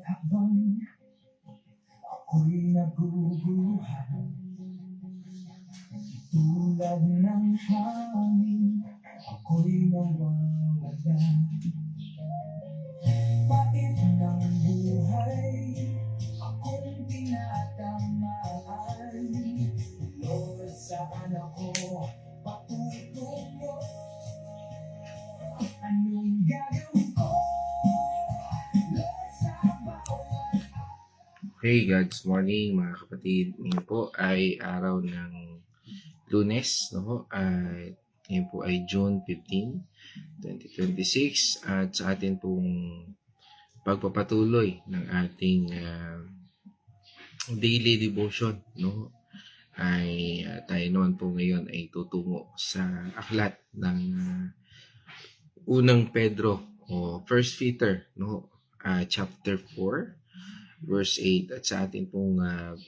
Habang ako'y naguguluhan, tulad ng hangin, ako'y nawawala. Pait ng buhay, akong tinatamaan. Lord, saan ako patutungo? Anong gagawin ko? Lord, sa bawat... Okay, God's morning mga kapatid. Ngayon po ay araw ng Lunes, no? At ngayon po ay June 15, 2026 at sa atin pong pagpapatuloy ng ating daily devotion, no? Ay tayo naman po ngayon ay tutungo sa aklat ng unang Pedro o First Peter, no? Chapter 4 verse 8 at sa atin pong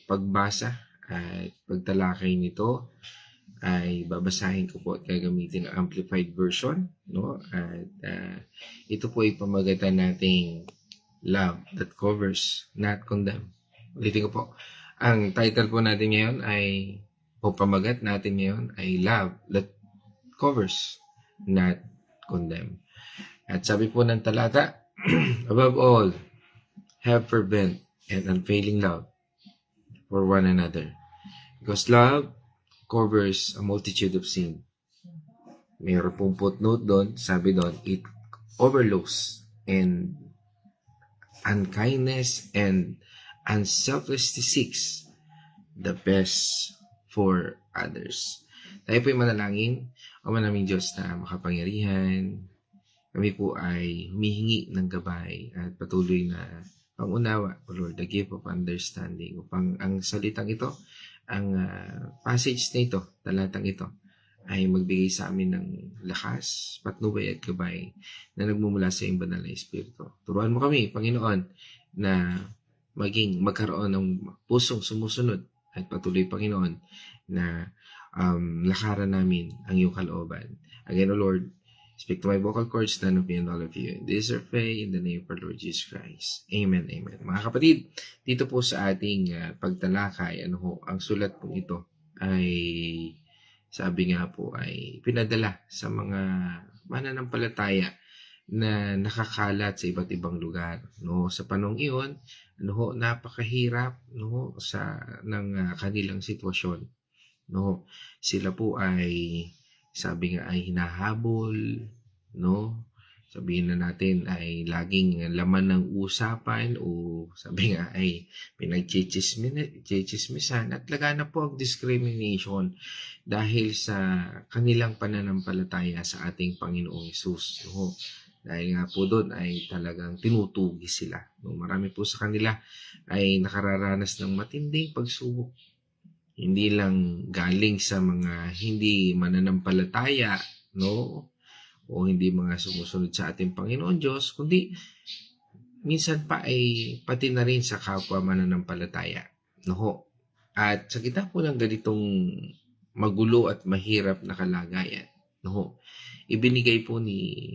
pagbasa at pagtalakay nito ay babasahin ko po at gagamitin ang Amplified Version, no? At ito po ay pamagatan nating Love that Covers, Not Condemn. Ulitin ko po. Ang title po natin ngayon ay, o pamagat natin ngayon ay Love that Covers, Not Condemn. At sabi po ng talata, above all, have fervent and unfailing love for one another, because love covers a multitude of sin. Mayroon pong footnote doon, sabi doon, it overlooks and unkindness and unselfishly seeks the best for others. Tayo po yung manalangin, o manaming Diyos na makapangyarihan. Kami po ay humihingi ng gabay at patuloy na pangunawa, O Lord, the gift of understanding upang ang salitang ito, ang passage na ito, talatang ito, ay magbigay sa amin ng lakas, patnubay at gabay na nagmumula sa iyong banal na Espiritu. Turuan mo kami, Panginoon, na magkaroon ng pusong sumusunod at patuloy, Panginoon, na lakaran namin ang iyong kalooban. Again, O Lord, speak to my vocal cords, none of me and all of you. This is our faith in the name of our Lord Jesus Christ. Amen, amen. Mga kapatid, dito po sa ating pagtalakay, ang sulat po ito ay, sabi nga po, ay pinadala sa mga mananampalataya na nakakalat sa iba't ibang lugar. No? Sa panong iyon, napakahirap ng kanilang sitwasyon. No? Sila po ay, sabi nga, ay hinahabol, no? Sabihin na natin ay laging laman ng usapan o sabi nga ay pinagchichismisan at laganap po ang discrimination dahil sa kanilang pananampalataya sa ating Panginoong Hesus, no? Dahil nga po doon ay talagang tinutugi sila. No? Marami po sa kanila ay nakararanas ng matinding pagsubok. Hindi lang galing sa mga hindi mananampalataya, no? O hindi mga sumusunod sa ating Panginoon Diyos, kundi minsan pa ay pati na rin sa kapwa mananampalataya. No? At sa gitna po ng ganitong magulo at mahirap na kalagayan, no? Ibinigay po ni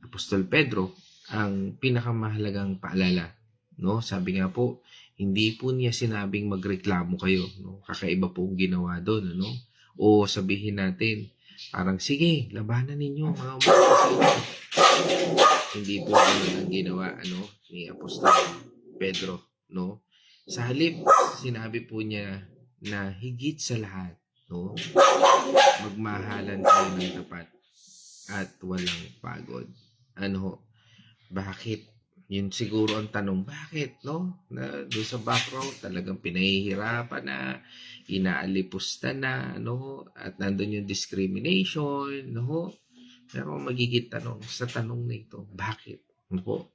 Apostol Pedro ang pinakamahalagang paalala. No? Sabi nga po, hindi po niya sinabing magreklamo kayo. No? Kakaiba po ang ginawa doon. Ano? O sabihin natin, parang, sige, labanan ninyo, mga umakas. Hindi po ang ginawa ni Apostol Pedro. No? Sa halip, sinabi po niya na higit sa lahat, no? Magmahalan kayo ng tapat at walang pagod. Bakit? Yun siguro ang tanong, bakit, no? Na doon sa background, talagang pinahihirapan na, inaalipusta na, no? At nandun yung discrimination, no? Pero magiging tanong sa tanong na ito, bakit? No?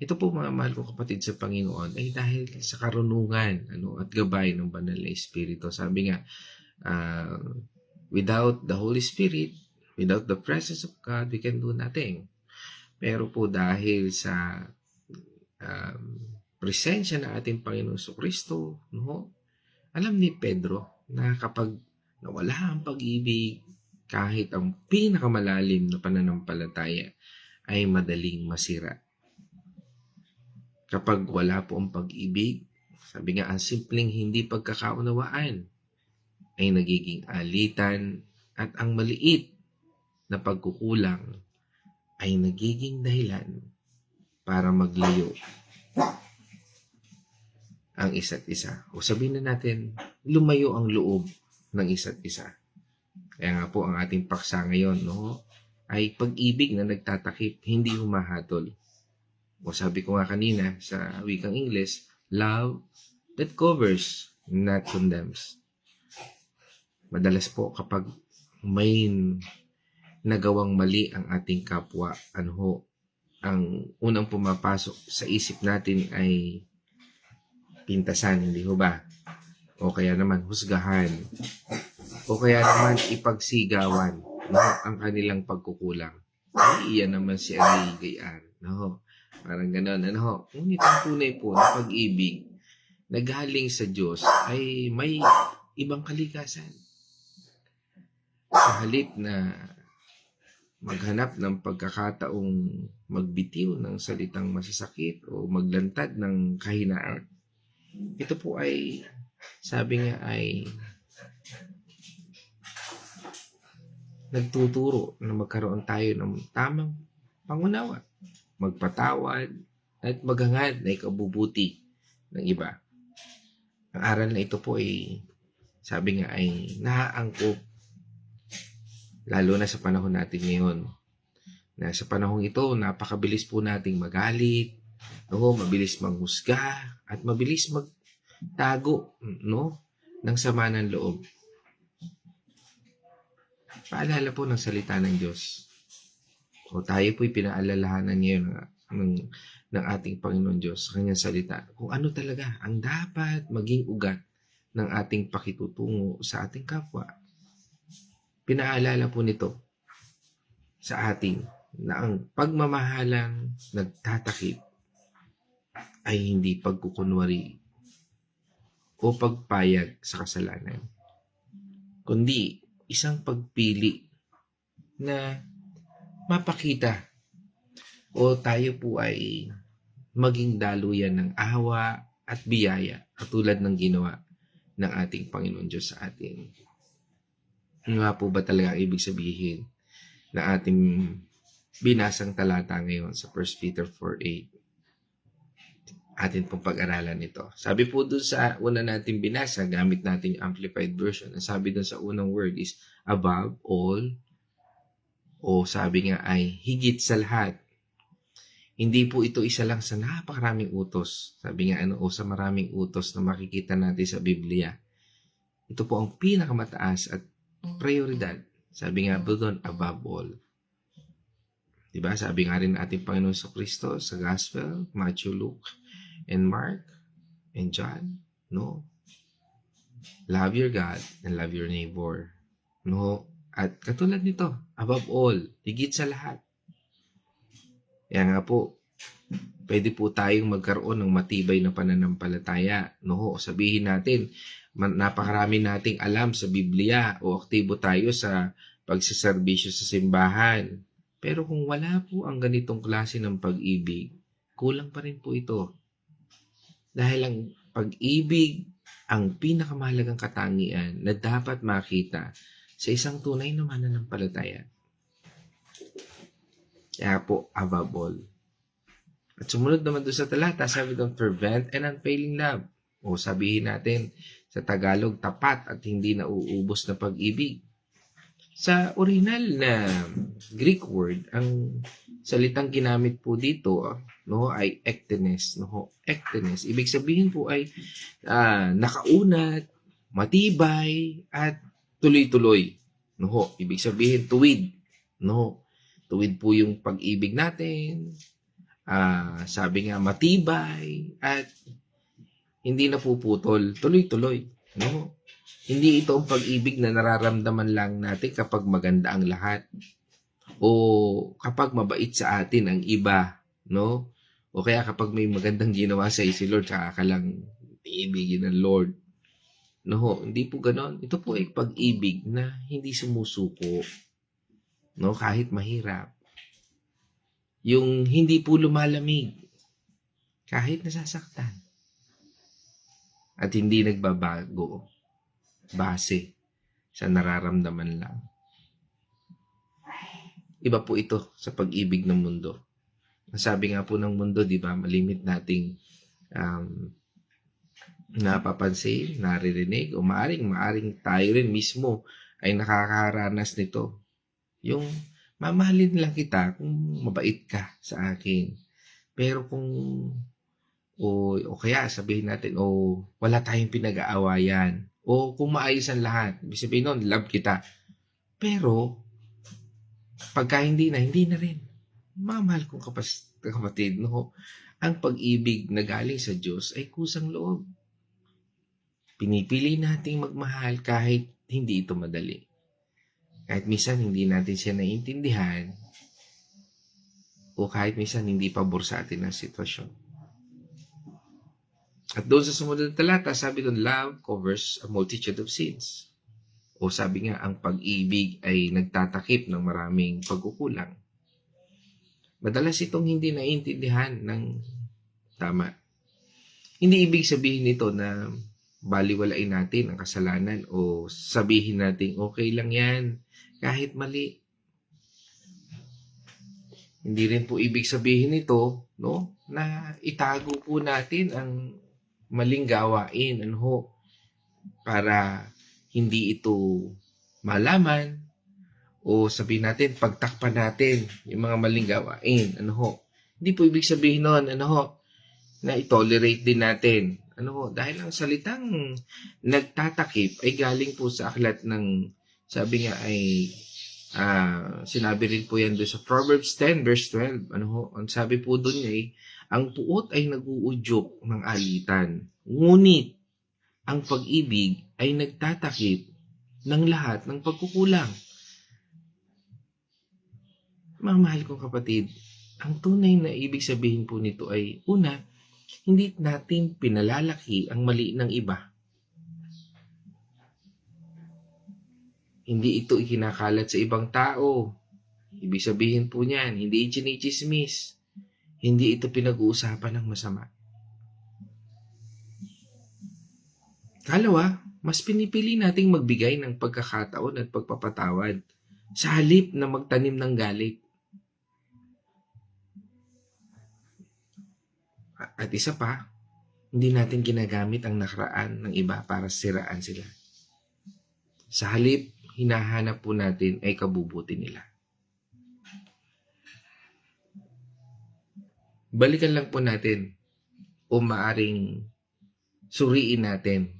Ito po, mga mahal ko kapatid sa Panginoon, ay dahil sa karunungan, at gabay ng banal na Espiritu. Sabi nga, without the Holy Spirit, without the presence of God, we can do nothing. Pero po dahil sa presensya ng ating Panginoon Kristo, no? Alam ni Pedro na kapag nawala ang pag-ibig, kahit ang pinakamalalim na pananampalataya ay madaling masira. Kapag wala po ang pag-ibig, sabi nga, ang simpleng hindi pagkakaunawaan ay nagiging alitan at ang maliit na pagkukulang ay nagiging dahilan para maglayo ang isa't isa. O sabihin na natin, lumayo ang loob ng isa't isa. Kaya nga po ang ating paksa ngayon, no, ay pag-ibig na nagtatakip, hindi humahatol. O sabi ko nga kanina sa wikang English, love that covers, not condemns. Madalas po kapag may nagawang mali ang ating kapwa, ang unang pumapasok sa isip natin ay pintasan, hindi ho ba? O kaya naman husgahan. O kaya naman ipagsigawan, no, ang kanilang pagkukulang. Ay, iyan naman si Ari Gayan. No? Parang gano'n. Ngunit ang tunay po na pag-ibig na galing sa Diyos ay may ibang kalikasan. Sa halip na maghanap ng pagkakataong magbitiw ng salitang masasakit o maglantad ng kahinaan, ito po ay, sabi nga ay nagtuturo na magkaroon tayo ng tamang pangunawa, magpatawad, at maghangad na ikabubuti ng iba. Ang aral na ito po ay, sabi nga ay naaangkop, lalo na sa panahon natin ngayon. Na sa panahong ito, napakabilis po nating magalit, no? Mabilis manghusga, at mabilis magtago, no, ng sama ng loob. Paalala po ng salita ng Diyos. O tayo po'y pinaalalahanan ngayon ng ating Panginoon Diyos sa kanyang salita. Kung ano talaga ang dapat maging ugat ng ating pakitutungo sa ating kapwa. Pinaalala po nito sa ating na ang pagmamahalang nagtatakip ay hindi pagkukunwari o pagpayag sa kasalanan, kundi isang pagpili na mapakita o tayo po ay maging daluyan ng awa at biyaya katulad ng ginawa ng ating Panginoon Diyos sa atin. Ano nga po ba talaga ang ibig sabihin na ating binasang talata ngayon sa 1 Peter 4:8? Atin pong pag-aralan ito. Sabi po dun sa una natin binasa, gamit natin yung Amplified Version. Ang sabi dun sa unang word is, above all, o sabi nga ay, higit sa lahat. Hindi po ito isa lang sa napakaraming utos. Sabi nga o sa maraming utos na makikita natin sa Biblia. Ito po ang pinakamataas at prioridad. Sabi nga po doon, above all. Diba? Sabi nga rin ating Panginoon sa Kristo sa Gospel, Matthew, Luke, and Mark, and John, no? Love your God and love your neighbor. No? At katulad nito, above all, higit sa lahat. Kaya nga po, pwede po tayong magkaroon ng matibay na pananampalataya. No? Sabihin natin, napakarami nating alam sa Biblia o aktibo tayo sa pagsiservisyo sa simbahan. Pero kung wala po ang ganitong klase ng pag-ibig, kulang pa rin po ito. Dahil ang pag-ibig ang pinakamahalagang katangian na dapat makita sa isang tunay na mananampalataya. Kaya po, above all. At sumunod naman doon sa talata, sabi doon, fervent and unfailing love. O sabihin natin sa Tagalog, tapat at hindi nauubos na pag-ibig. Sa original na Greek word, ang salitang ginamit po dito, no, ay ektenes, no, ektenes. Ibig sabihin po ay nakaunat, matibay at tuloy-tuloy. No, ibig sabihin tuwid, no. Tuwid po yung pag-ibig natin. Sabi nga matibay at hindi napuputol, tuloy-tuloy, no. Hindi ito ang pag-ibig na nararamdaman lang natin kapag maganda ang lahat o kapag mabait sa atin ang iba, no? O kaya kapag may magandang ginawa sa si Lord, saka ka lang iibigin ng Lord. No, hindi po ganon. Ito po ay pag-ibig na hindi sumusuko, no? Kahit mahirap. Yung hindi po lumalamig. kahit nasasaktan. At hindi nagbabago base sa nararamdaman lang. Iba po ito sa pag-ibig ng mundo. Sabi nga po ng mundo, di ba, malimit nating napapansin, naririnig, o maaring tayo rin mismo ay nakakaranas nito. Yung mamahalin lang kita kung mabait ka sa akin. Pero kung o kaya sabihin natin wala tayong pinag-aawayan o kung maayos ang lahat, ibig sabihin nun, love kita. Pero pagka hindi na rin. Mamahal kong kapatid, no? Ang pag-ibig na galing sa Diyos ay kusang loob. Pinipili nating magmahal kahit hindi ito madali. Kahit minsan hindi natin siya naiintindihan o kahit minsan hindi pabor sa atin ang sitwasyon. At doon sa sumunod na talata, sabi doon, love covers a multitude of sins. O sabi nga, ang pag-ibig ay nagtatakip ng maraming pagkukulang. Madalas itong hindi naiintindihan ng tama. Hindi ibig sabihin nito na baliwalain natin ang kasalanan o sabihin natin okay lang yan kahit mali. Hindi rin po ibig sabihin nito, no, na itago po natin ang maling gawain, para hindi ito malaman o sabihin natin, pagtakpan natin yung mga maling gawain, Hindi po ibig sabihin nun, na i-tolerate din natin. Dahil ang salitang nagtatakip ay galing po sa aklat ng, sabi nga ay, sinabi rin po yan doon sa Proverbs 10 verse 12. Ang sabi po doon ay, ang puot ay nag-uudyok ng alitan. Ngunit, ang pag-ibig ay nagtatakip ng lahat ng pagkukulang. Mga mahal kong kapatid, ang tunay na ibig sabihin po nito ay, una, hindi natin pinalalaki ang mali ng iba. Hindi ito ikinakalat sa ibang tao. Ibig sabihin po niyan, hindi chinichismis. Hindi ito pinag-uusapan ng masama. Kalawa, mas pinipili nating magbigay ng pagkakataon at pagpapatawad sa halip na magtanim ng galit. At isa pa, hindi natin ginagamit ang nakaraan ng iba para siraan sila. Sa halip, hinahanap po natin ay kabubuti nila. Balikan lang po natin o maaring suriin natin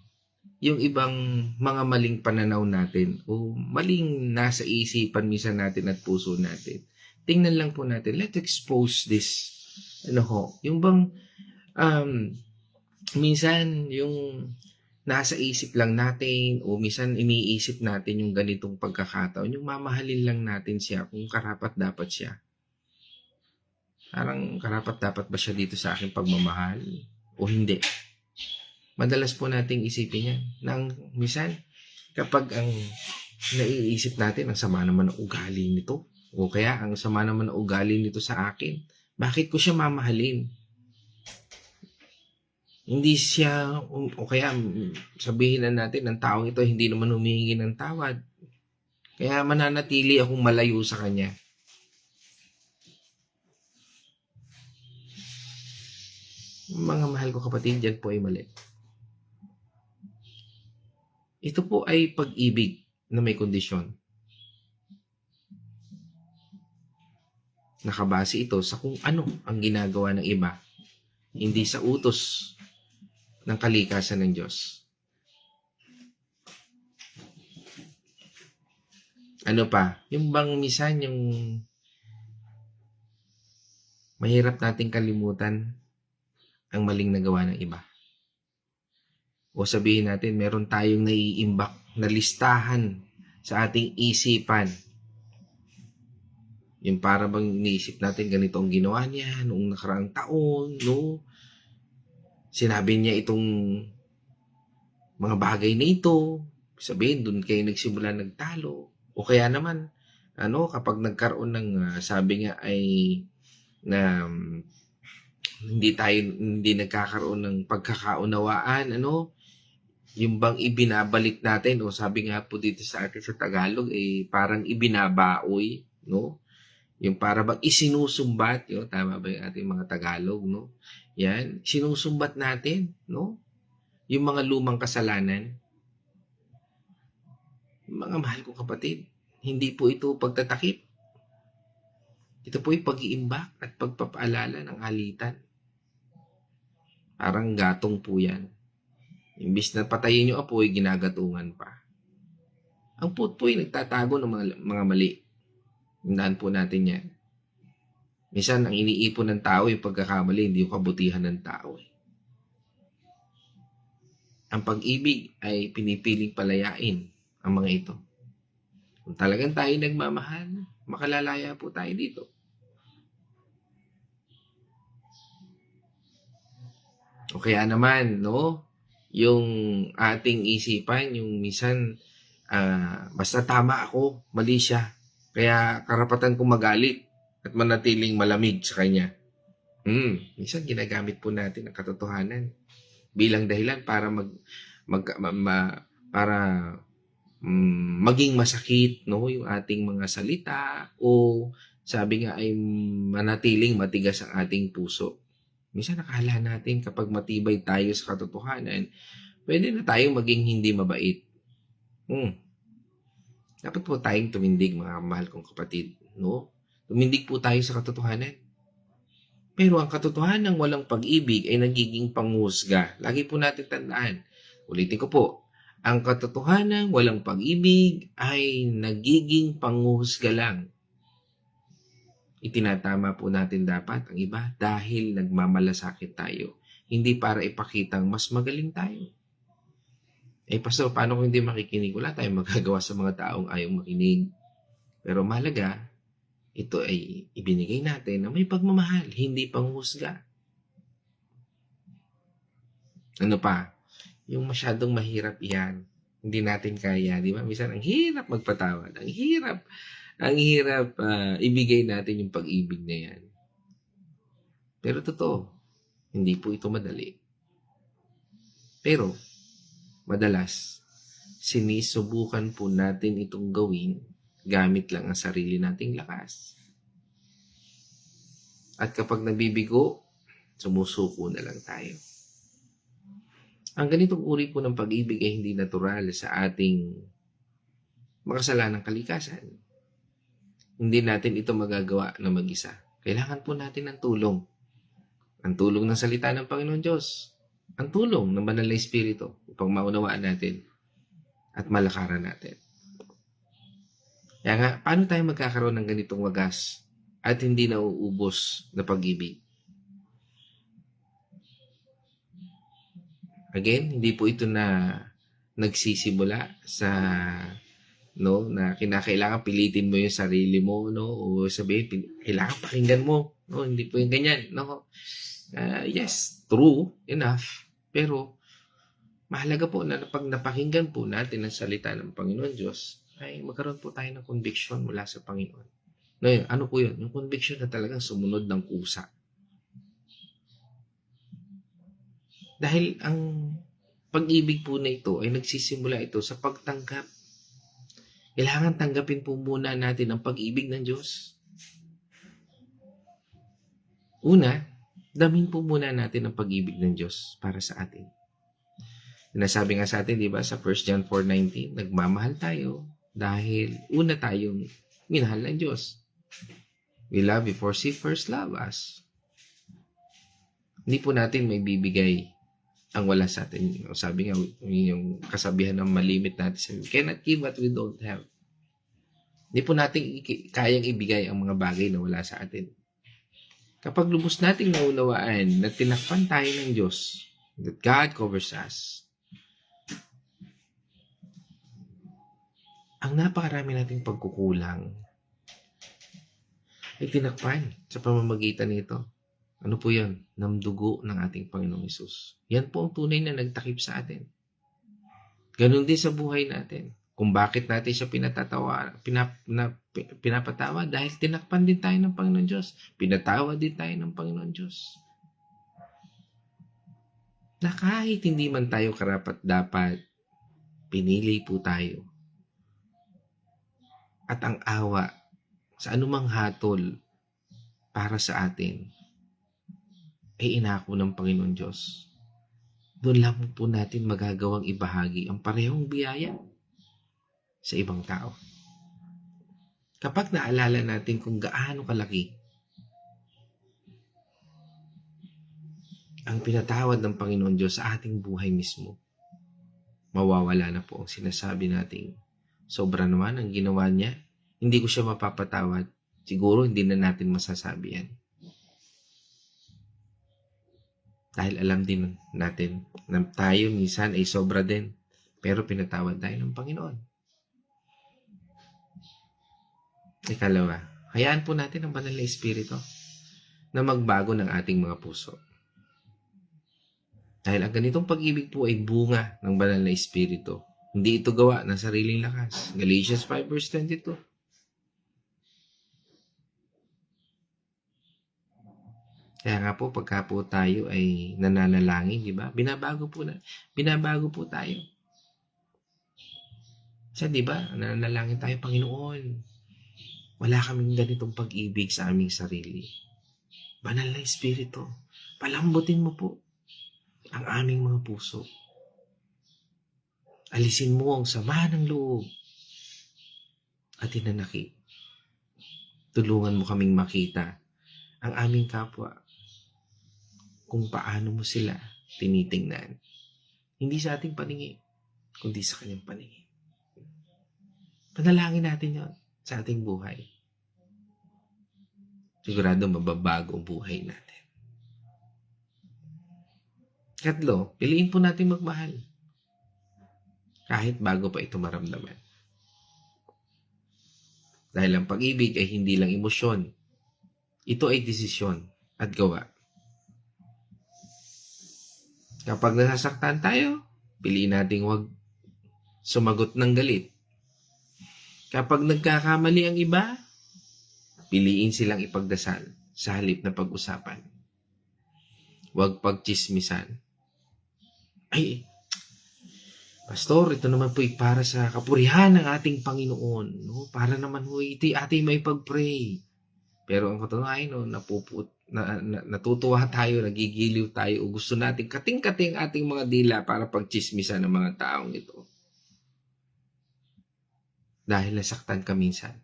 yung ibang mga maling pananaw natin o maling nasa isipan minsan natin at puso natin. Tingnan lang po natin, let's expose this. Yung bang minsan yung nasa isip lang natin o minsan iniisip natin yung ganitong pagkakataon, yung mamahalin lang natin siya kung karapat-dapat siya. Parang karapat-dapat ba siya dito sa aking pagmamahal o hindi? Madalas po nating isipin yan. Nang minsan, kapag ang naiisip natin, ang sama naman ng ugali nito, o kaya ang sama naman ng ugali nito sa akin, bakit ko siya mamahalin? Hindi siya, o kaya sabihin na natin, ang taong ito hindi naman humihingi ng tawad. Kaya mananatili akong malayo sa kanya. Mga mahal ko kapatid, dyan po ay mali. Ito po ay pag-ibig na may kondisyon. Nakabase ito sa kung ano ang ginagawa ng iba, hindi sa utos ng kalikasan ng Diyos. Ano pa? Yung bang minsan yung mahirap nating kalimutan ang maling nagawa ng iba. O sabihin natin, meron tayong naiimbak na listahan sa ating isipan. Yung para bang iniisip natin ganito ang ginawa niya noong nakaraang taon, no? Sinabi niya itong mga bagay na ito. Sabihin, doon kayo nagsimula nagtalo. O kaya naman, kapag nagkaroon ng, sabi nga ay, na hindi nagkakaroon ng pagkakaunawaan, ano? Yung bang ibinabalik natin, o sabi nga po dito sa atin sa Tagalog, parang ibinabaoy, no? Yung para bang isinusumbat, yun, tama ba yung ating mga Tagalog, no? Yan, sinusumbat natin, no? Yung mga lumang kasalanan. Mga mahal kong kapatid, hindi po ito pagtatakip. Ito po ay pag-iimbak at pagpapaalala ng alitan. Parang gatong po yan. Imbis na patayin yung apoy, ginagatungan pa. Ang puot po ay nagtatago ng mga mali. Tandaan po natin yan. Minsan, ang iniipon ng tao yung pagkakamali, hindi yung kabutihan ng tao. Ang pag-ibig ay pinipiling palayain ang mga ito. Kung talagang tayo nagmamahal, makalalaya po tayo dito. O kaya naman, no? Yung ating isipan, yung minsan, basta tama ako, mali siya. Kaya karapatan kong magalit at manatiling malamig sa kanya. Minsan ginagamit po natin ang katotohanan bilang dahilan para maging masakit, no, yung ating mga salita, o sabi nga ay manatiling matigas ang ating puso. Minsan nakala natin kapag matibay tayo sa katotohanan, pwede na tayong maging hindi mabait. Dapat po tayong tumindig, mga mahal kong kapatid, no? Tumindig po tayo sa katotohanan. Pero ang katotohanan ng walang pag-ibig ay nagiging panghusga. Lagi po natin tandaan. Ulitin ko po. Ang katotohanan ng walang pag-ibig ay nagiging panghusga lang. Itinatama po natin dapat ang iba dahil nagmamalasakit tayo. Hindi para ipakitang mas magaling tayo. Pastor, paano kung hindi makikinig? Wala tayong magagawa sa mga taong ayaw makinig. Pero mahalaga, ito ay ibinigay natin na may pagmamahal, hindi panghusga. Ano pa? Yung masyadong mahirap yan, hindi natin kaya, di ba? Minsan, ang hirap magpatawad. Ang hirap ibigay natin yung pag-ibig na yan. Pero totoo, hindi po ito madali. Pero, madalas, sinisubukan po natin itong gawin gamit lang ang sarili nating lakas. At kapag nabibigo, sumusuko na lang tayo. Ang ganitong uri po ng pag-ibig ay hindi natural sa ating makasalanang kalikasan. Hindi natin ito magagawa na mag-isa. Kailangan po natin ng tulong. Ang tulong ng salita ng Panginoon Diyos. Ang tulong ng Banal na Espiritu upang maunawaan natin at malakaran natin. Kaya nga, paano tayo magkakaroon ng ganitong wagas at hindi nauubos na pag-ibig? Again, hindi po ito na nagsisimula sa na kinakailangan pilitin mo yung sarili mo, no, o sabihin kailangan pakinggan mo, no, hindi po yung ganyan, no. Yes, true enough, pero mahalaga po na pag napakinggan po natin ang salita ng Panginoon Diyos, ay magkaroon po tayo ng conviction mula sa Panginoon. No, ano po yun? Yung conviction na talagang sumunod ng kusa. Dahil ang pag-ibig po na ito ay nagsisimula ito sa pagtanggap. Kailangan tanggapin po muna natin ang pag-ibig ng Diyos. Una, damin po muna natin ang pag-ibig ng Diyos para sa atin. Sinasabi nga sa atin, di ba, sa 1 John 4:19, nagmamahal tayo dahil una tayong minahal ng Diyos. We love before He first loved us. Hindi po natin may bibigay ang wala sa atin. Sabi nga, yung kasabihan ng malimit natin, we cannot give what we don't have. Hindi po natin kayang ibigay ang mga bagay na wala sa atin. Kapag lubos nating naunawaan na tinakpan tayo ng Diyos, that God covers us, ang napakarami nating pagkukulang ay tinakpan sa pamamagitan nito. Ano po yan? Ng dugo ng ating Panginoong Hesus. Yan po ang tunay na nagtakip sa atin. Ganon din sa buhay natin. Kung bakit natin siya pinapatawa dahil tinakpan din tayo ng Panginoon Diyos. Pinatawa din tayo ng Panginoon Diyos. na kahit hindi man tayo karapat-dapat, pinili po tayo. At ang awa sa anumang hatol para sa atin ay inako ng Panginoon Diyos. Doon lang po natin magagawang ibahagi ang parehong biyaya sa ibang tao. Kapag naalala natin kung gaano kalaki ang pinatawad ng Panginoon Diyos sa ating buhay mismo, mawawala na po ang sinasabi nating sobra naman ang ginawa niya, hindi ko siya mapapatawad. Siguro hindi na natin masasabi yan. Dahil alam din natin na tayo minsan ay sobra din, pero pinatawad tayo ng Panginoon. Ikalawa, hayaan po natin ang banal na Espiritu na magbago ng ating mga puso. Dahil ang ganitong pag-ibig po ay bunga ng banal na Espiritu. Hindi ito gawa ng sariling lakas. Galatians 5 verse 22. Kaya nga po, pagka po tayo ay nananalangin, di ba? Binabago po tayo. Kasi di ba, nananalangin tayo, Panginoon. Wala kaming ganitong pag-ibig sa aming sarili. Banal na Espiritu, palambutin mo po ang aming mga puso. Alisin mo ang sama ng loob at hinanakit. Tulungan mo kaming makita ang aming kapwa kung paano mo sila tinitingnan. Hindi sa ating paningin, kundi sa kanyang paningin. Panalangin natin yon sa ating buhay. Sigurado mababago ang buhay natin. Katlo, piliin po natin magmahal. Kahit bago pa ito maramdaman. Dahil ang pag-ibig ay hindi lang emosyon. Ito ay desisyon at gawa. Kapag nasasaktan tayo, piliin nating huwag sumagot ng galit. Kapag nagkakamali ang iba, piliin silang ipagdasal sa halip na pag-usapan. Huwag pagtsismisan. Ay, Pastor, ito naman po ay para sa kapurihan ng ating Panginoon. No? Para naman po ito'y ating may pag-pray. Pero ang katunayan, no, natutuwa tayo, nagigiliw tayo, o gusto natin kating-kating ating mga dila para pagtsismisan ng mga taong ito. Dahil nasaktan ka minsan.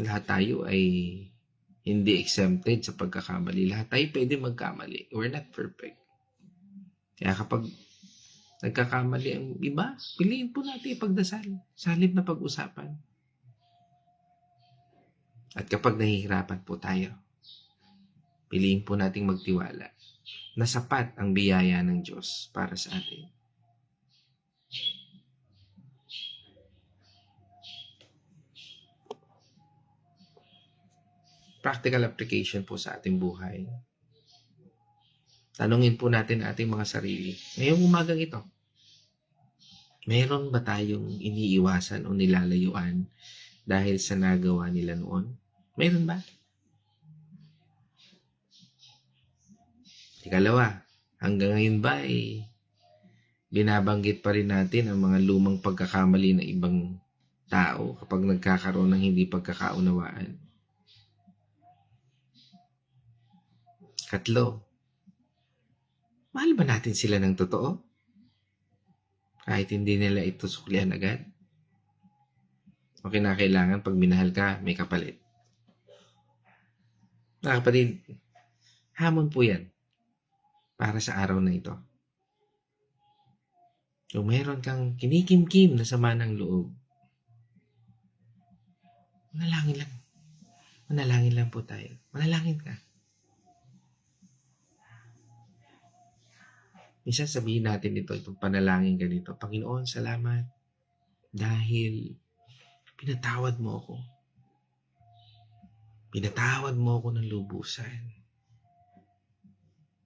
Lahat tayo ay hindi exempted sa pagkakamali. Lahat tayo pwede magkamali. We're not perfect. Kaya kapag nagkakamali ang iba, piliin po natin ipagdasal sa halip na pag-usapan. At kapag nahihirapan po tayo, piliin po nating magtiwala na sapat ang biyaya ng Diyos para sa atin. Practical application po sa ating buhay. Tanungin po natin ating mga sarili. Ngayong umagang ito, meron ba tayong iniiwasan o nilalayuan dahil sa nagawa nila noon? Meron ba? Ikalawa, hanggang ngayon ba binabanggit pa rin natin ang mga lumang pagkakamali ng ibang tao kapag nagkakaroon ng hindi pagkakaunawaan? Katlo, mahal ba natin sila ng totoo? Kahit hindi nila ito suklihan agad? O kinakailangan pag minahal ka, may kapalit? Mga kapatid, hamon po yan para sa araw na ito. Kung mayroon kang kinikimkim na sama ng loob, manalangin lang. Manalangin lang po tayo. Manalangin ka. Minsan sabihin natin itong panalangin ganito, Panginoon, salamat dahil pinatawad mo ako. Pinatawad mo ako ng lubusan.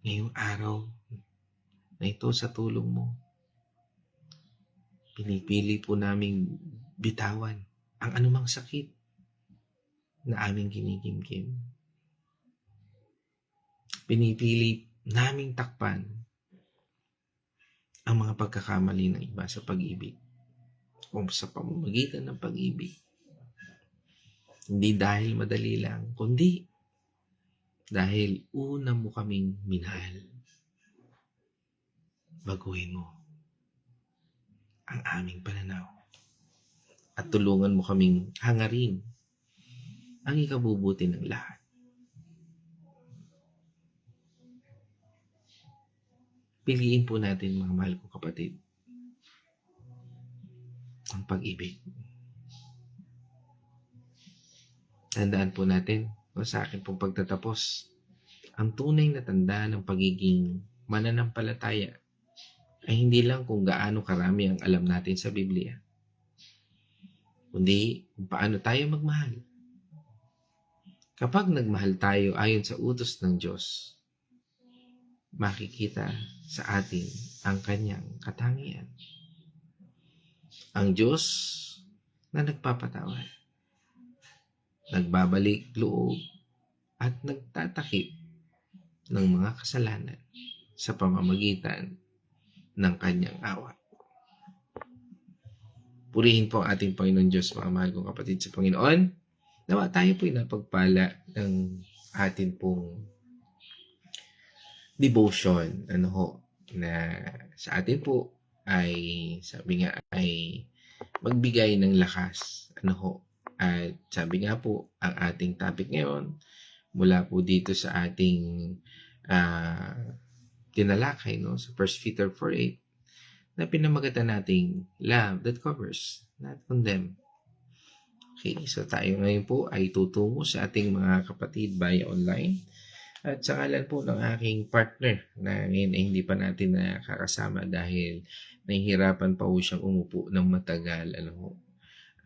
Ngayong araw na ito sa tulong mo, pinipili po naming bitawan ang anumang sakit. na aming kinikimkim. Pinipili naming takpan ang mga pagkakamali ng iba sa pag-ibig o sa pamamagitan ng pag-ibig. Hindi dahil madali lang, kundi dahil una mo kaming minahal. Baguhin mo ang aming pananaw at tulungan mo kaming hangarin ang ikabubuti ng lahat. Piliin po natin, mga mahal kong kapatid, ang pag-ibig. Tandaan po natin, sa akin pong pagtatapos, ang tunay na tanda ng pagiging mananampalataya ay hindi lang kung gaano karami ang alam natin sa Biblia, kundi kung paano tayo magmahal. Kapag nagmahal tayo ayon sa utos ng Diyos, makikita sa atin ang kanyang katangian. Ang Diyos na nagpapatawad, nagbabalik loob at nagtatakip ng mga kasalanan sa pamamagitan ng kanyang awa. Purihin po ang ating Panginoon Diyos, mga mahal kong kapatid sa Panginoon. Nawa tayo po'y napagpala ng atin pong devotion, na sa atin po ay, sabi nga, ay magbigay ng lakas, at sabi nga po, ang ating topic ngayon, mula po dito sa ating tinalakay, sa 1 Peter 4:8, na pinamagatan nating love that covers, not condemn. Okay, so tayo ngayon po ay tutungo sa ating mga kapatid via online. At sa ngalan po ng aking partner na ngayon ay hindi pa natin nakakasama dahil nahihirapan pa po siyang umupo ng matagal.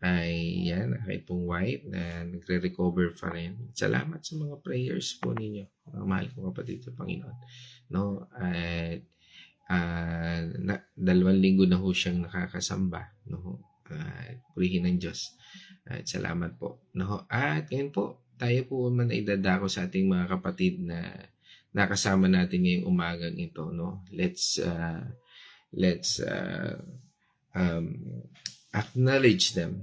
Ay yan, aking pong wife na nagre-recover pa rin. Salamat sa mga prayers po ninyo, mga mahal kong kapatid sa Panginoon. At 2 linggo na ho siyang nakakasamba. Purihin ng Diyos. At salamat po. At ngayon po, tayo po man ay dadako sa ating mga kapatid na nakasama natin ngayong umagang ito. Let's acknowledge them.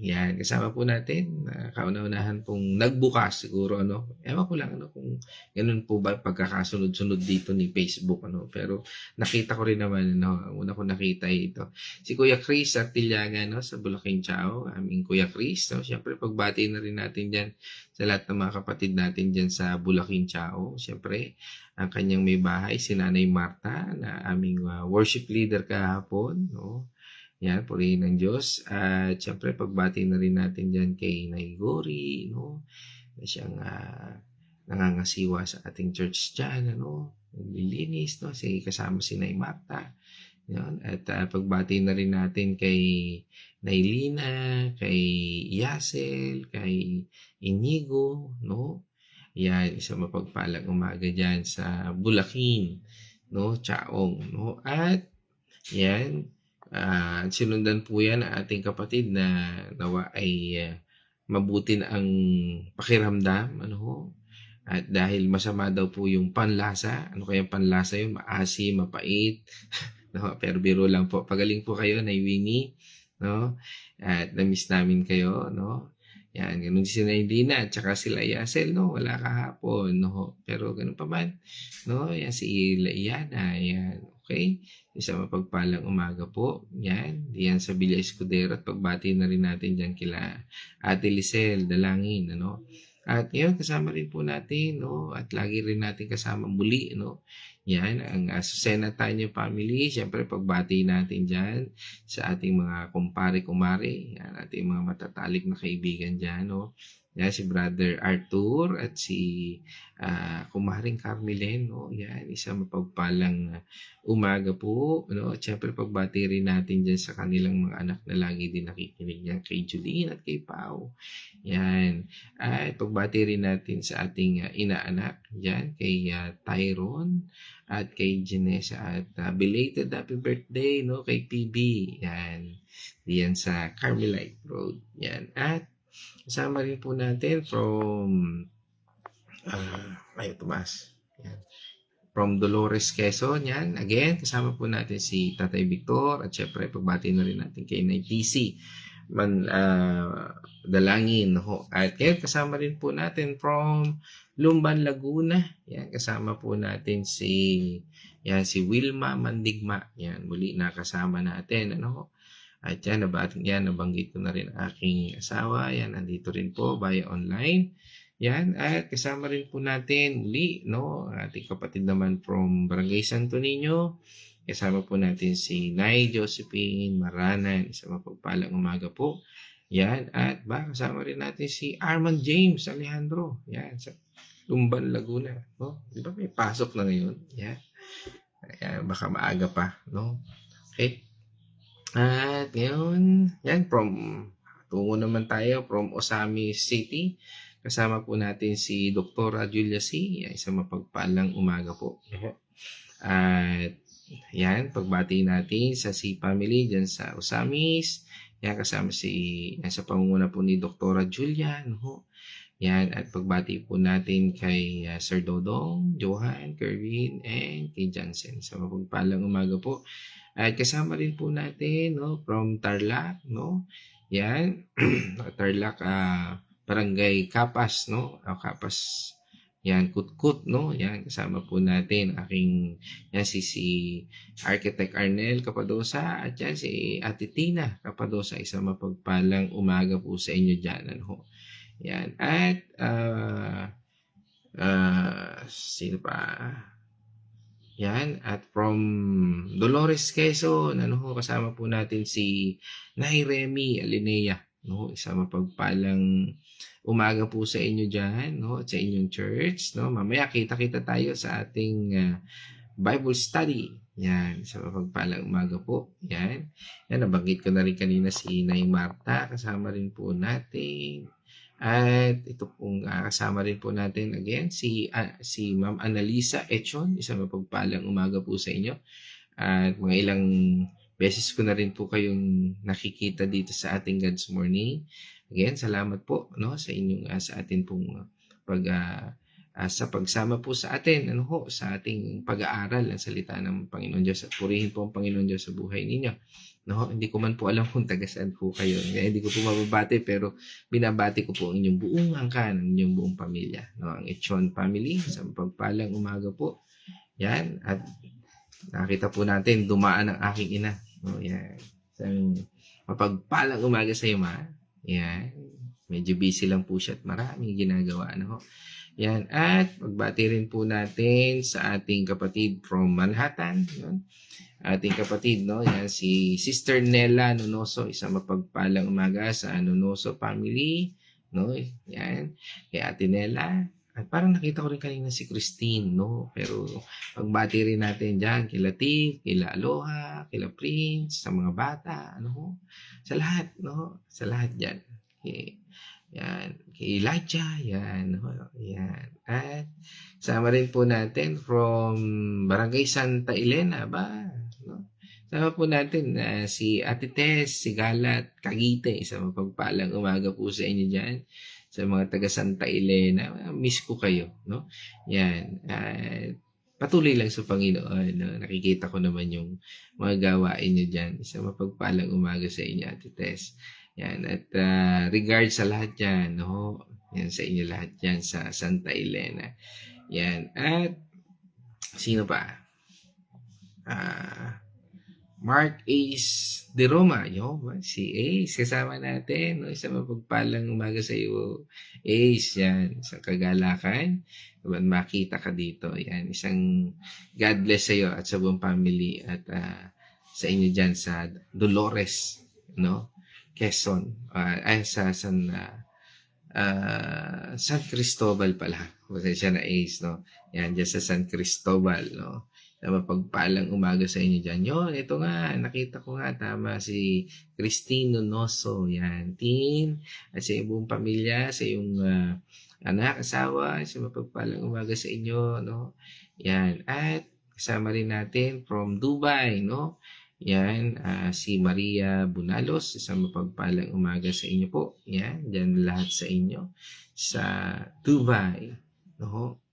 Yan, kasama po natin, kauna-unahan pong nagbukas siguro, ewan ko lang, kung ganun po ba pagkakasunod-sunod dito ni Facebook, pero nakita ko rin naman, una ko nakita ito. Si Kuya Chris Artillaga, sa Bulacan Chao, aming Kuya Chris, siyempre pagbati na rin natin dyan sa lahat ng mga kapatid natin dyan sa Bulacan Chao. Siyempre, ang kanyang may bahay, si Nanay Marta, na aming worship leader kahapon, Yan, purihin ng Diyos. At syempre, pagbati na rin natin dyan kay Naigori, na siyang nangangasiwa sa ating church dyan, naglilinis, kasama si Nay Marta. Yan. At pagbati na rin natin kay Nailina, kay Yasel, kay Inigo, Yan, isang mapagpalang umaga dyan sa Bulacan, Chaong, At yan, sinundan po yan ang ating kapatid na nawa ay mabuti na ang pakiramdam, at dahil masama daw po yung panlasa. Ano kaya panlasa yun? Maasim, mapait. Pero biro lang po. Pagaling po kayo, Nay Winnie, at na-miss namin kayo, Yan, ganun si Nailina at saka sila Yasel, wala kahapon, Pero ganun pa man, Yan si Laiana, yan, okay? Isang mapagpalang umaga po. Yan, diyan sa Villa Escudero, at pagbati na rin natin diyan kila Ate Lisel Dalangin, At ngayon kasama rin po natin, at lagi rin natin kasama muli, Yan, ang Susena Tanyo family. Siyempre, pagbati natin diyan sa ating mga kumpare-kumare, yan, ating mga matatalik na kaibigan diyan, Yan, si Brother Arthur at si Kumaring Carmelen, Yan, isang mapagpalang umaga po, At syempre, pagbati rin natin dyan sa kanilang mga anak na lagi din nakikinig yan, kay Julene at kay Pao. Yan. At pagbati rin natin sa ating inaanak dyan, kay Tyron at kay Janessa. At belated happy birthday, kay PB. Yan. Diyan sa Carmelite Road. Yan. At Kasama rin po natin from Tomas. Yan. From Dolores, Quezon, yan. Again, kasama po natin si Tatay Victor at syempre pagbati na rin natin kay TC Dalangin. No? At ngayon, kasama rin po natin from Lumban, Laguna. Yan, kasama po natin si Wilma Mandigma. Yan, muli nakasama natin. Ano? At yan, nabanggit ko na rin aking asawa. Yan, nandito rin po via online. Yan, at kasama rin po natin muli, no, ating kapatid naman from Barangay Santo Niño. Kasama po natin si Nay Josephine Maranan, isang mapagpalang umaga po. Yan, at kasama rin natin si Armand James Alejandro. Yan, sa Lumban, Laguna. No? Di ba may pasok na ngayon? Yan. Ayan, baka maaga pa, no? Okay. At ngayon, yan, tungo naman tayo from Osami City. Kasama po natin si Dr. Julia C. Yan, isang mapagpalang umaga po. At yan, pagbati natin sa C family dyan sa Osamis. Yan, kasama sa pangunguna po ni Dr. Julia. No? Yan, at pagbati po natin kay Sir Dodong, Johan, Kerwin, and kay Jansen. Sa mapagpalang umaga po. At kasama rin po natin, no, from Tarlac, no? Yan, Tarlac, Barangay Kapas, no? Kapas. Yan, Kutkut, no? Yan, kasama po natin si Architect Arnel Capadosa at yan si Ate Tina Capadosa. Isang mapagpalang umaga po sa inyo dyan. Ano? Yan, at sino pa? Yan, at from Dolores, Quezon, kasama po natin si Nay Remy Alinea. No, isang mapagpalang umaga po sa inyo dyan, no, at sa inyong church, no. Mamaya kita-kita tayo sa ating Bible study. Yan, isang mapagpalang umaga po. Yan. Yan, nabanggit ko na rin kanina si Nay Marta, kasama rin po natin. At ito pong kasama rin po natin again si Ma'am Annalisa Echon, isang mapagpalang umaga po sa inyo. At mga ilang beses ko na rin po kayong nakikita dito sa ating God's Morning. Again, salamat po, no, sa inyong sa atin pong sa pagsama po sa atin, sa ating pag-aaral ng salita ng Panginoon Diyos, at purihin po ang Panginoon Diyos sa buhay ninyo. No, hindi ko man po alam kung taga-saan po kayo. Hindi ko po mababati, pero binabati ko po ang inyong buong angkan, ang inyong buong pamilya, no, ang Echon family. Sa pagpalang umaga po. Yan, at nakita po natin dumaan ang aking ina. No, yan. Isang mapagpalang umaga sa iyo, ma. Yan. Medyo busy lang po siya at maraming ginagawa. No? Yan. At pagbati rin po natin sa ating kapatid from Manhattan. Yun. Ating kapatid, no? Yan, si Sister Nella Nonoso. Isang mapagpalang umaga sa Nonoso family. No? Yan. Kay Ate Nella. At parang nakita ko rin kanina si Christine, no? Pero pagbati rin natin dyan, kila Tiff, kila Aloha, kila Prince, sa mga bata, ano? Sa lahat, no? Sa lahat dyan. Okay. Yan. Kay Elijah, yan. Yan. At sama rin po natin from Barangay Santa Elena, ba? No? Sama po natin si Ate Tess, si Galat, Cavite. Isang mapagpalang umaga po sa inyo dyan. Sa mga taga Santa Elena, miss ko kayo, no? Yan. Patuloy lang sa Panginoon, no? Nakikita ko naman yung mga gawain nyo dyan. Isang mapagpalang umaga sa inyo, Ate Tess. Yan. At regards sa lahat dyan, no? Yan, sa inyo lahat dyan sa Santa Elena. Yan. At sino pa? Mark Ace de Roma, si Ace, kasama natin, no? Isang mapagpalang umaga sa iyo, Ace, yan, isang kagalakan, makita ka dito, yan, isang God bless sa iyo at sa buong family, at sa inyo dyan sa Dolores, no, Quezon, sa San Cristobal pala, pasensya na Ace, no, yan, dyan sa San Cristobal, no, na mapagpalang umaga sa inyo dyan. Yun, ito nga, nakita ko nga, tama, si Christine Nonoso, yan, Tin, at sa iyong buong pamilya, sa iyong anak, asawa, sa mapagpalang umaga sa inyo, no, yan, at kasama rin natin from Dubai, no, Yan, si Maria Bunalos, isang mapagpalang umaga sa inyo po. Yan, dyan lahat sa inyo sa Dubai. No?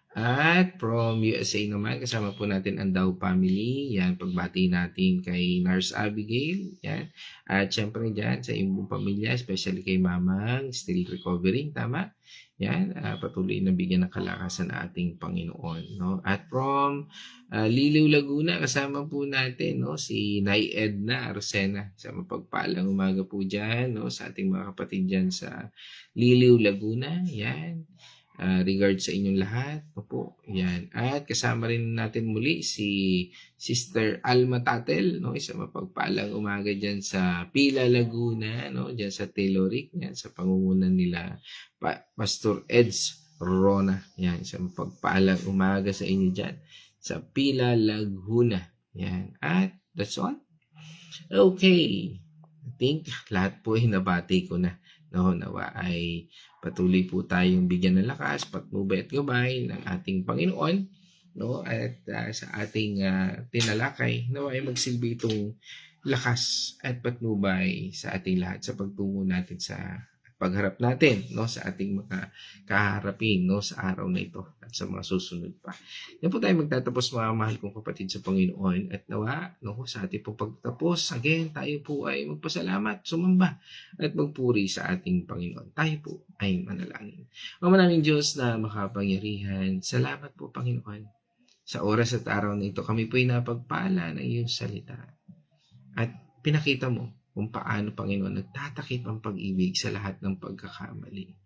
At from USA naman, kasama po natin ang Dow family. Yan, pagbati natin kay Nurse Abigail. Yan. At syempre dyan sa inyong pamilya, especially kay Mamang, still recovering, tama? Yan, patuloy na bigyan ng kalakasan ng ating Panginoon. No? At from Liliw, Laguna, kasama po natin no? Si Nay Edna Rosena. Sa mapagpalang umaga po dyan no? Sa ating mga kapatid dyan sa Liliw, Laguna. Yan. Regards sa inyong lahat. Opo, yan. At kasama rin natin muli si Sister Alma Tatel, no? Isang mapagpalang umaga dyan sa Pila, Laguna, no? Dyan sa Tayloric, yan, sa pangungunan nila Pastor Eds Rona. Yan, isang mapagpalang umaga sa inyo dyan sa Pila, Laguna. Yan. At that's all. Okay. I think lahat po ay nabati ko na. No, nawa ay patuloy po tayong bigyan ng lakas, patnubay at gabay ng ating Panginoon, no? At sa ating tinalakay, nawa ay magsilbi itong lakas at patnubay sa ating lahat sa pagtungo natin sa pagharap natin no sa ating mga kaharapin no sa araw na ito at sa mga susunod pa. Yan po tayo magtatapos mga mahal kong kapatid sa Panginoon at nawa no sa ating po pagtatapos again tayo po ay magpasalamat, sumamba at magpuri sa ating Panginoon. Tayo po ay manalangin. Ama naming Diyos na makapangyarihan, salamat po Panginoon. Sa oras at araw na ito kami po ay napagpala ng iyong salita at pinakita mo kung paano, Panginoon, nagtatakip ang pag-ibig sa lahat ng pagkakamali.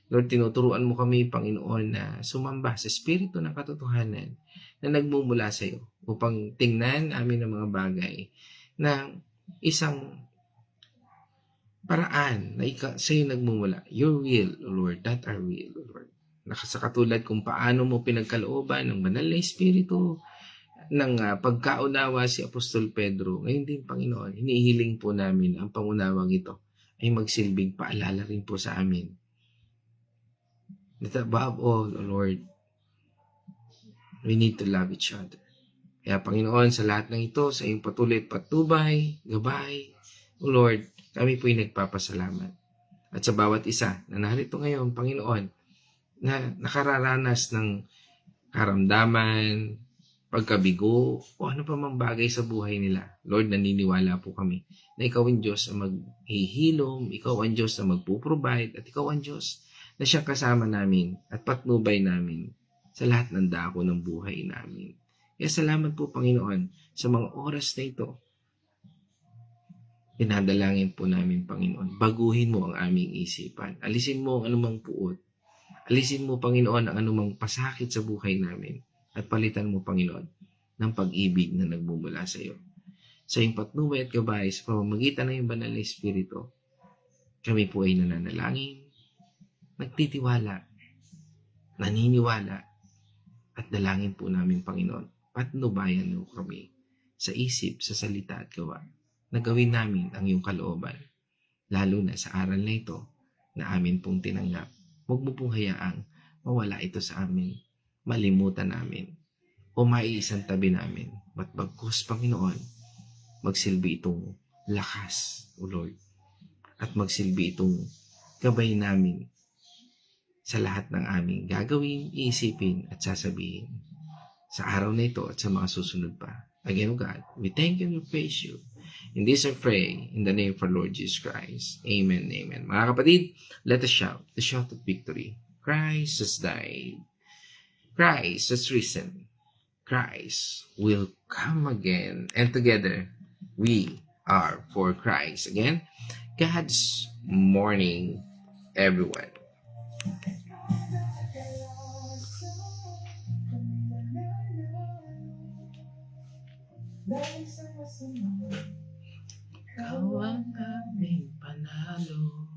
Lord, tinuturuan mo kami, Panginoon, na sumamba sa espiritu ng katotohanan na nagmumula sa iyo upang tingnan amin ang mga bagay na isang paraan na sa iyo nagmumula. Your will, O Lord, not our will, O Lord. Nakasakatulad kung paano mo pinagkalooban ng banal na espiritu ng pagkaunawa si Apostol Pedro. Ngayon din, Panginoon, hinihiling po namin ang pangunawang ito ay magsilbing paalala rin po sa amin. That above all, O Lord, we need to love each other. Kaya Panginoon, sa lahat ng ito, sa iyong patuloy at patnubay, gabay, O Lord, kami po'y nagpapasalamat. At sa bawat isa na narito ngayon, Panginoon, na nakararanas ng karamdaman, pagkabigo, o ano pa mang bagay sa buhay nila. Lord, naniniwala po kami na ikaw ang Diyos na maghihilom, ikaw ang Diyos na magpo-provide, at ikaw ang Diyos na siyang kasama namin at patnubay namin sa lahat ng dako ng buhay namin. Kaya salamat po, Panginoon, sa mga oras na ito. Pinadalangin po namin, Panginoon, baguhin mo ang aming isipan. Alisin mo ang anumang puot. Alisin mo, Panginoon, ang anumang pasakit sa buhay namin. At palitan mo, Panginoon, ng pag-ibig na nagmumula sa iyo. Sa iyong patnubay at gabay sa pamamagitan ng iyong banal na Espiritu, kami po ay nananalangin, nagtitiwala, naniniwala, at dalangin po namin, Panginoon, patnubayan mo kami sa isip, sa salita at gawa, na gawin namin ang iyong kalooban, lalo na sa aral na ito na amin pong tinanggap. Huwag mo pong hayaang mawala ito sa amin, malimutan namin, o maiisang tabi namin. But bagkus, Panginoon, magsilbi itong lakas, O Lord, at magsilbi itong gabay namin sa lahat ng aming gagawin, iisipin, at sasabihin sa araw na ito at sa mga susunod pa. Again, O God, we thank you and we praise you. In this I pray, in the name of our Lord Jesus Christ. Amen, amen. Mga kapatid, let us shout the shout of victory. Christ has died. Christ has risen. Christ will come again. And together, we are for Christ. Again, God's morning, everyone. Dahil sa masama, Ikaw ang aming panalo.